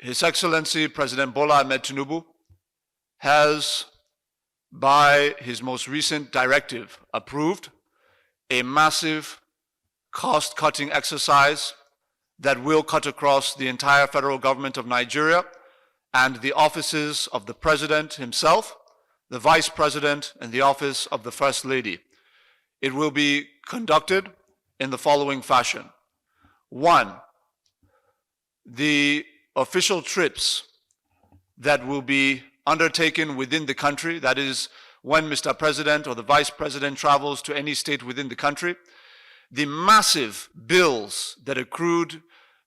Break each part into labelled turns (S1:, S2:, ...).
S1: His Excellency President Bola Ahmed Tinubu has, by his most recent directive, approved a massive cost-cutting exercise that will cut across the entire federal government of Nigeria and the offices of the President himself, the Vice President, and the office of the First Lady. It will be conducted in the following fashion. 1, the official trips that will be undertaken within the country, that is, when Mr. President or the Vice President travels to any state within the country, the massive bills that accrued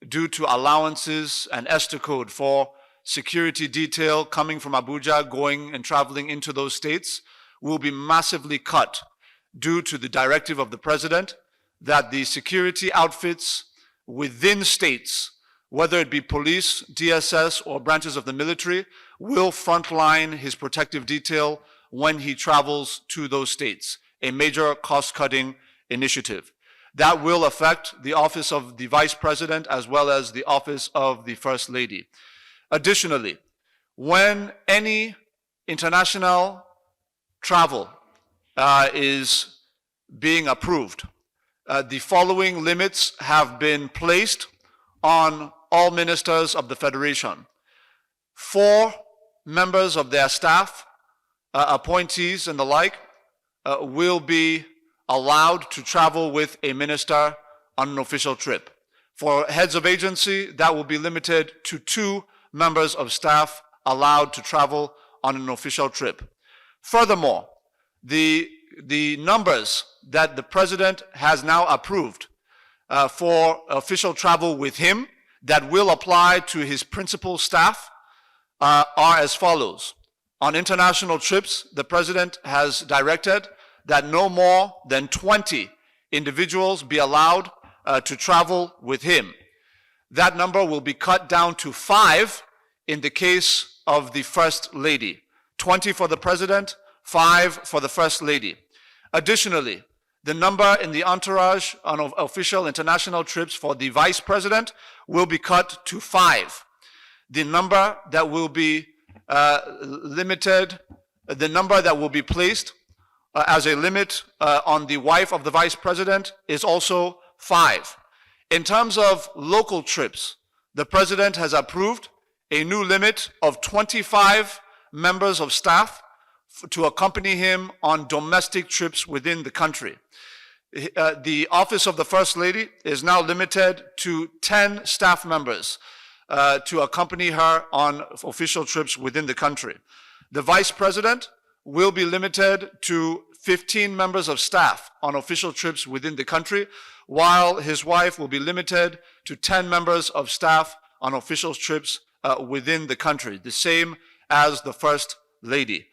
S1: due to allowances and ESTA code for security detail coming from Abuja, going and traveling into those states, will be massively cut due to the directive of the President that the security outfits within states, whether it be police, DSS, or branches of the military, will frontline his protective detail when he travels to those states, a major cost-cutting initiative. That will affect the office of the Vice President as well as the office of the First Lady. Additionally, when any international travel is being approved, the following limits have been placed on all ministers of the Federation. 4 members of their staff, appointees and the like, will be allowed to travel with a minister on an official trip. For heads of agency, that will be limited to 2 members of staff allowed to travel on an official trip. Furthermore, the numbers that the President has now approved for official travel with him that will apply to his principal staff are as follows. On international trips, the President has directed that no more than 20 individuals be allowed to travel with him. That number will be cut down to 5 in the case of the First Lady. 20 for the President, 5 for the First Lady. Additionally, the number in the entourage on official international trips for the Vice President will be cut to 5. The number that will be limited, the number that will be placed as a limit on the wife of the Vice President is also 5. In terms of local trips, the President has approved a new limit of 25 members of staff to accompany him on domestic trips within the country. The office of the First Lady is now limited to 10 staff members to accompany her on official trips within the country. The Vice President will be limited to 15 members of staff on official trips within the country, while his wife will be limited to 10 members of staff on official trips within the country, the same as the First Lady.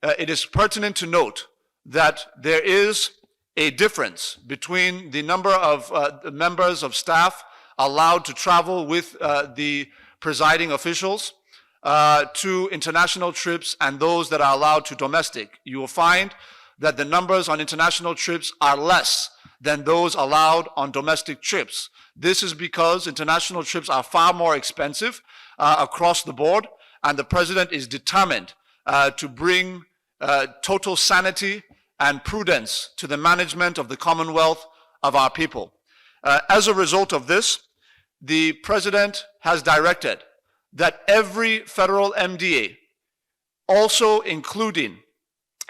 S1: It is pertinent to note that there is a difference between the number of members of staff allowed to travel with the presiding officials to international trips and those that are allowed to domestic. You will find that the numbers on international trips are less than those allowed on domestic trips. This is because international trips are far more expensive across the board, and the President is determined to bring total sanity and prudence to the management of the Commonwealth of our people. As a result of this, the President has directed that every federal MDA, also including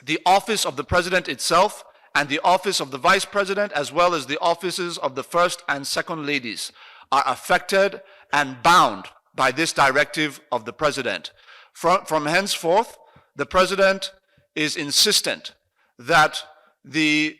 S1: the office of the President itself and the office of the Vice President, as well as the offices of the First and Second Ladies, are affected and bound by this directive of the President. From henceforth, the President is insistent that the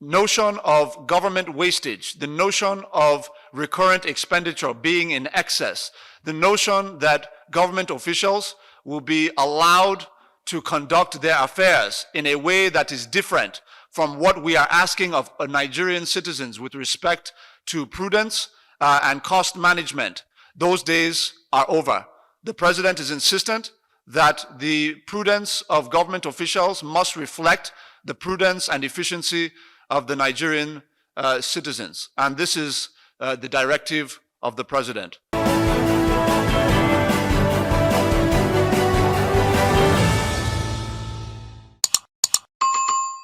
S1: notion of government wastage, the notion of recurrent expenditure being in excess, the notion that government officials will be allowed to conduct their affairs in a way that is different from what we are asking of Nigerian citizens with respect to prudence and cost management, those days are over. The President is insistent that the prudence of government officials must reflect the prudence and efficiency of the Nigerian citizens. And this is the directive of the President.